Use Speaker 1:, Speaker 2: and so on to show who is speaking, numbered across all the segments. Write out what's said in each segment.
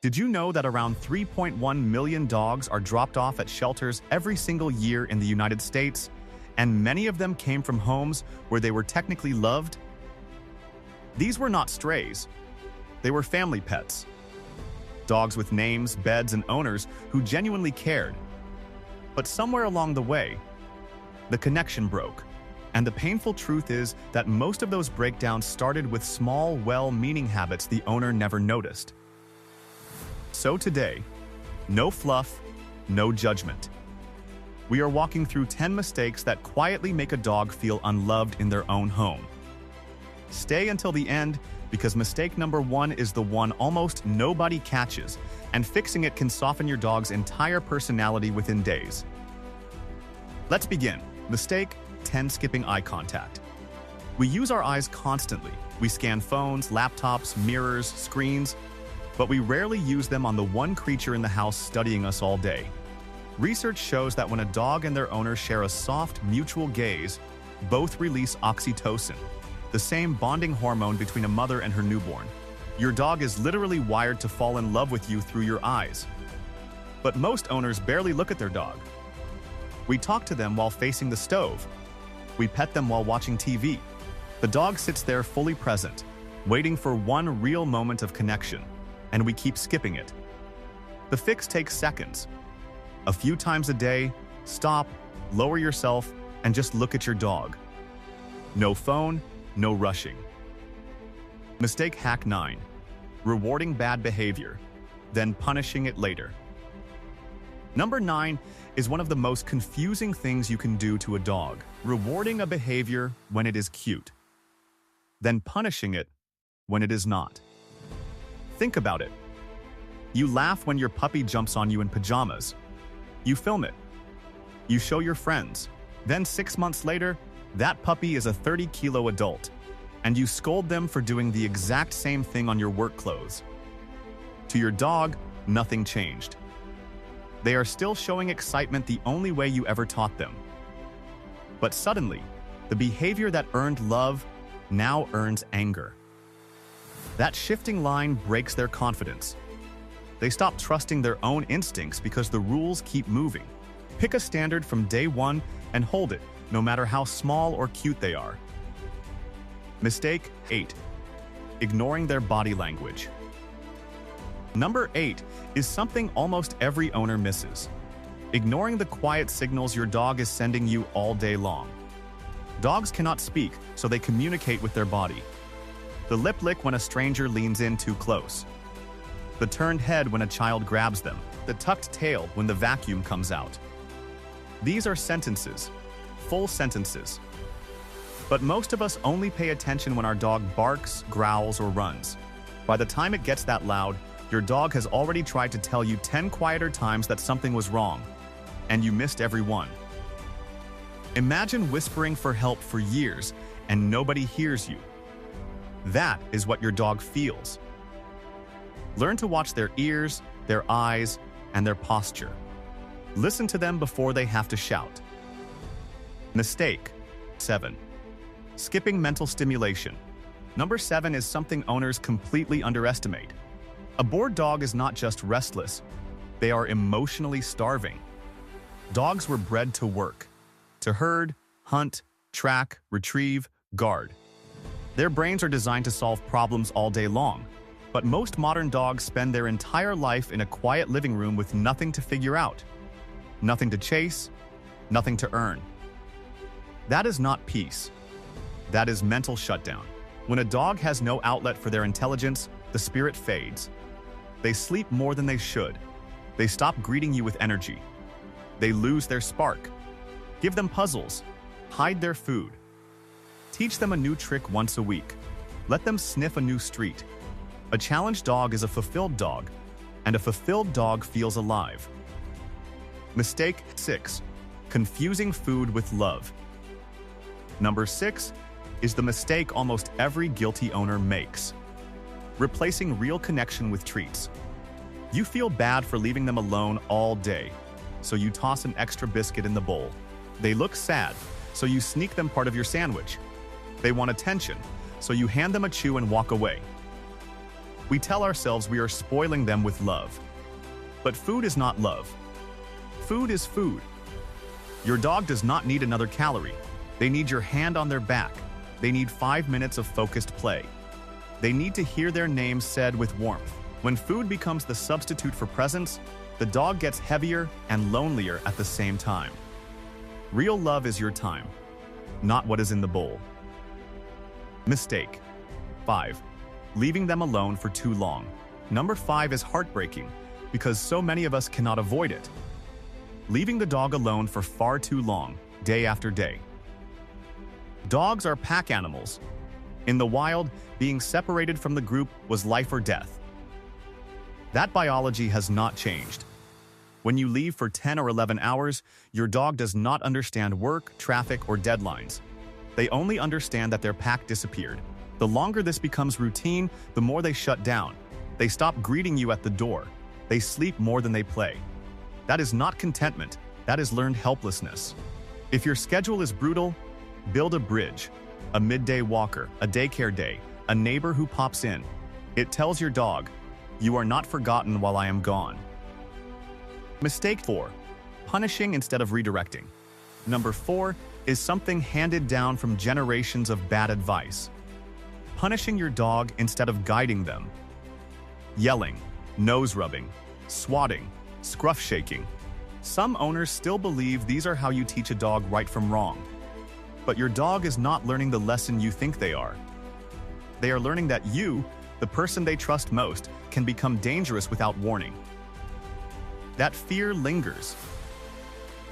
Speaker 1: Did you know that around 3.1 million dogs are dropped off at shelters every single year in the United States, and many of them came from homes where they were technically loved? These were not strays. They were family pets. Dogs with names, beds, and owners who genuinely cared. But somewhere along the way, the connection broke. And the painful truth is that most of those breakdowns started with small, well-meaning habits the owner never noticed. So today, no fluff, no judgment. We are walking through 10 mistakes that quietly make a dog feel unloved in their own home. Stay until the end, because mistake number 1 is the one almost nobody catches, and fixing it can soften your dog's entire personality within days. Let's begin. Mistake 10: skipping eye contact. We use our eyes constantly. We scan phones, laptops, mirrors, screens, but we rarely use them on the one creature in the house studying us all day. Research shows that when a dog and their owner share a soft, mutual gaze, both release oxytocin, the same bonding hormone between a mother and her newborn. Your dog is literally wired to fall in love with you through your eyes. But most owners barely look at their dog. We talk to them while facing the stove. We pet them while watching TV. The dog sits there fully present, waiting for one real moment of connection, and we keep skipping it. The fix takes seconds. A few times a day, stop, lower yourself, and just look at your dog. No phone, no rushing. Mistake hack 9: rewarding bad behavior, then punishing it later. Number 9 is one of the most confusing things you can do to a dog: rewarding a behavior when it is cute, then punishing it when it is not. Think about it. You laugh when your puppy jumps on you in pajamas. You film it. You show your friends. Then 6 months later, that puppy is a 30-kilo adult, and you scold them for doing the exact same thing on your work clothes. To your dog, nothing changed. They are still showing excitement the only way you ever taught them. But suddenly, the behavior that earned love now earns anger. That shifting line breaks their confidence. They stop trusting their own instincts because the rules keep moving. Pick a standard from day 1 and hold it, no matter how small or cute they are. Mistake 8: ignoring their body language. Number 8 is something almost every owner misses: ignoring the quiet signals your dog is sending you all day long. Dogs cannot speak, so they communicate with their body. The lip lick when a stranger leans in too close. The turned head when a child grabs them. The tucked tail when the vacuum comes out. These are sentences, full sentences. But most of us only pay attention when our dog barks, growls, or runs. By the time it gets that loud, your dog has already tried to tell you 10 quieter times that something was wrong, and you missed every one. Imagine whispering for help for years and nobody hears you. That is what your dog feels. Learn to watch their ears, their eyes, and their posture. Listen to them before they have to shout. Mistake 7: skipping mental stimulation. Number 7 is something owners completely underestimate. A bored dog is not just restless, they are emotionally starving. Dogs were bred to work, to herd, hunt, track, retrieve, guard. Their brains are designed to solve problems all day long, but most modern dogs spend their entire life in a quiet living room with nothing to figure out, nothing to chase, nothing to earn. That is not peace. That is mental shutdown. When a dog has no outlet for their intelligence, the spirit fades. They sleep more than they should. They stop greeting you with energy. They lose their spark. Give them puzzles. Hide their food. Teach them a new trick once a week. Let them sniff a new street. A challenged dog is a fulfilled dog, and a fulfilled dog feels alive. Mistake 6: confusing food with love. Number 6 is the mistake almost every guilty owner makes: replacing real connection with treats. You feel bad for leaving them alone all day, so you toss an extra biscuit in the bowl. They look sad, so you sneak them part of your sandwich. They want attention, so you hand them a chew and walk away. We tell ourselves we are spoiling them with love. But food is not love. Food is food. Your dog does not need another calorie. They need your hand on their back. They need 5 minutes of focused play. They need to hear their name said with warmth. When food becomes the substitute for presence, the dog gets heavier and lonelier at the same time. Real love is your time, not what is in the bowl. Mistake 5. Leaving them alone for too long. Number 5 is heartbreaking because so many of us cannot avoid it. Leaving the dog alone for far too long, day after day. Dogs are pack animals. In the wild, being separated from the group was life or death. That biology has not changed. When you leave for 10 or 11 hours, your dog does not understand work, traffic, or deadlines. They only understand that their pack disappeared. The longer this becomes routine, the more they shut down. They stop greeting you at the door. They sleep more than they play. That is not contentment. That is learned helplessness. If your schedule is brutal, build a bridge, a midday walker, a daycare day, a neighbor who pops in. It tells your dog, you are not forgotten while I am gone. Mistake 4. Punishing instead of redirecting. Number 4 is something handed down from generations of bad advice. Punishing your dog instead of guiding them. Yelling, nose rubbing, swatting, scruff shaking. Some owners still believe these are how you teach a dog right from wrong. But your dog is not learning the lesson you think they are. They are learning that you, the person they trust most, can become dangerous without warning. That fear lingers.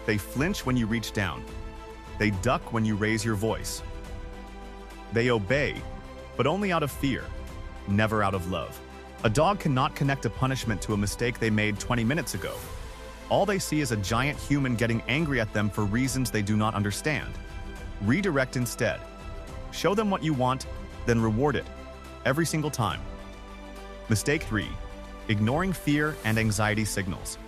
Speaker 1: They flinch when you reach down. They duck when you raise your voice. They obey, but only out of fear, never out of love. A dog cannot connect a punishment to a mistake they made 20 minutes ago. All they see is a giant human getting angry at them for reasons they do not understand. Redirect instead. Show them what you want, then reward it, every single time. Mistake 3. Ignoring fear and anxiety signals.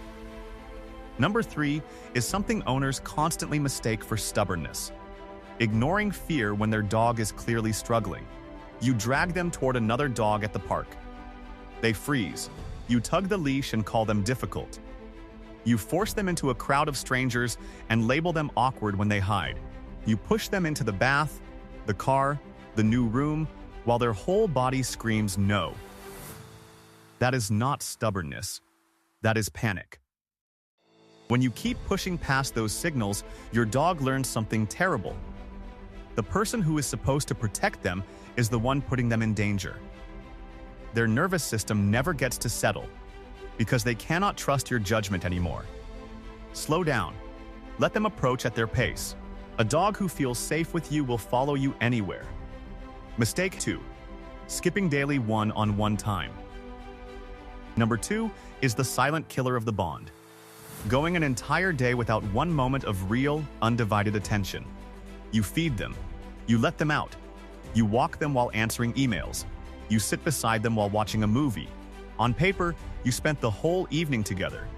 Speaker 1: Number 3 is something owners constantly mistake for stubbornness. Ignoring fear when their dog is clearly struggling. You drag them toward another dog at the park. They freeze. You tug the leash and call them difficult. You force them into a crowd of strangers and label them awkward when they hide. You push them into the bath, the car, the new room, while their whole body screams no. That is not stubbornness. That is panic. When you keep pushing past those signals, your dog learns something terrible. The person who is supposed to protect them is the one putting them in danger. Their nervous system never gets to settle because they cannot trust your judgment anymore. Slow down. Let them approach at their pace. A dog who feels safe with you will follow you anywhere. Mistake 2. Skipping daily one-on-one time. Number 2 is the silent killer of the bond. Going an entire day without one moment of real, undivided attention. You feed them. You let them out. You walk them while answering emails. You sit beside them while watching a movie. On paper, you spent the whole evening together.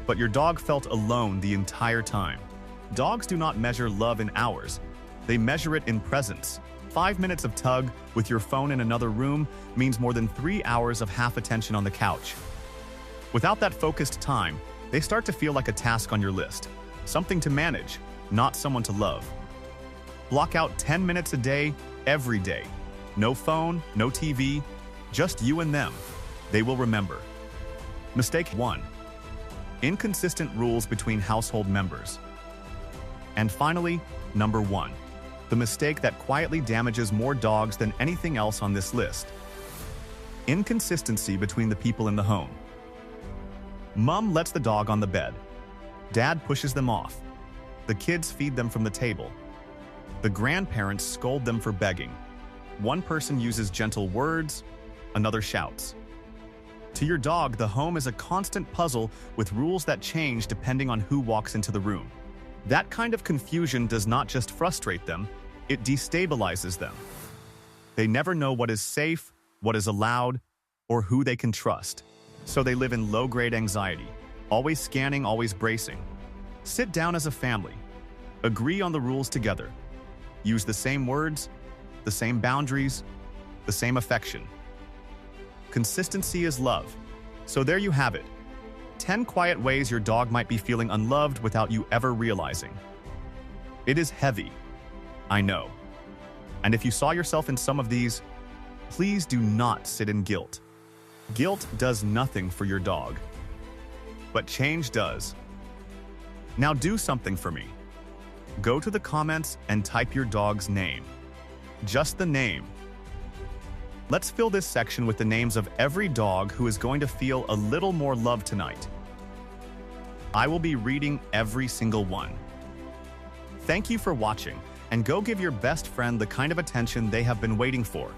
Speaker 1: But your dog felt alone the entire time. Dogs do not measure love in hours. They measure it in presence. 5 minutes of tug with your phone in another room means more than 3 hours of half attention on the couch. Without that focused time, they start to feel like a task on your list. Something to manage, not someone to love. Block out 10 minutes a day, every day. No phone, no TV, just you and them. They will remember. Mistake 1. Inconsistent rules between household members. And finally, number 1. The mistake that quietly damages more dogs than anything else on this list. Inconsistency between the people in the home. Mom lets the dog on the bed. Dad pushes them off. The kids feed them from the table. The grandparents scold them for begging. One person uses gentle words, another shouts. To your dog, the home is a constant puzzle with rules that change depending on who walks into the room. That kind of confusion does not just frustrate them, it destabilizes them. They never know what is safe, what is allowed, or who they can trust. So they live in low-grade anxiety, always scanning, always bracing. Sit down as a family. Agree on the rules together. Use the same words, the same boundaries, the same affection. Consistency is love. So there you have it. 10 quiet ways your dog might be feeling unloved without you ever realizing. It is heavy, I know. And if you saw yourself in some of these, please do not sit in guilt. Guilt does nothing for your dog, but change does. Now do something for me. Go to the comments and type your dog's name. Just the name. Let's fill this section with the names of every dog who is going to feel a little more love tonight. I will be reading every single one. Thank you for watching, and go give your best friend the kind of attention they have been waiting for.